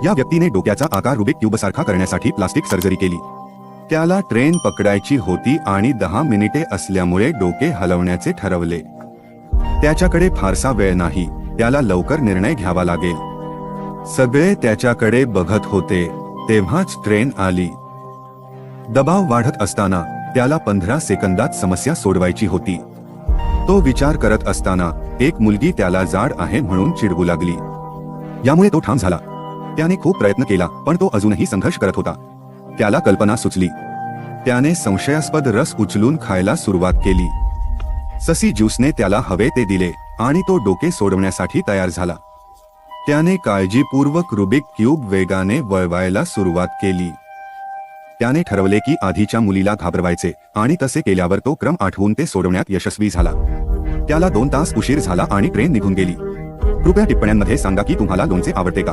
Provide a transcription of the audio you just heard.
या व्यक्तीने डोक्याचा आकार रुबिक क्यूब सारखा करण्यासाठी प्लास्टिक सर्जरी केली। त्याला ट्रेन पकडायची होती आणि 10 मिनिटे असल्यामुळे डोके हलवण्याचे ठरवले। त्याच्याकडे फारसा वेळ नाही, त्याला लवकर निर्णय घ्यावा लागेल। सगळे त्याच्याकडे बघत होते तेव्हाच ट्रेन आली। दबाव वाढत असताना त्याला 15 सेकंदात समस्या सोडवायची होती। तो विचार करत असताना एक मुलगी त्याला जाड आहे म्हणून चिडवू लागली। यामुळे तो ठाम झाला। त्याने खूप प्रयत्न केला पण तो अजूनही संघर्ष करत होता। त्याला कल्पना सुचली। त्याने संशयास्पद रस उचलून खायला सुरुवात केली। ससी ज्यूसने त्याला हवे ते दिले आणि तो डोके सोडवण्यासाठी तयार झाला। त्याने काळजीपूर्वक रुबिक क्यूब वेगाने वळवायला सुरुवात केली। त्याने ठरवले की आधीच्या मुलीला घाबरवायचे आणि तसे केल्यावर तो क्रम आठवून ते सोडवण्यात यशस्वी झाला। त्याला 2 तास उशीर झाला आणि ट्रेन निघून गेली। कृपया टिप्पण्यांमध्ये सांगा की तुम्हाला लोणचे आवडते का।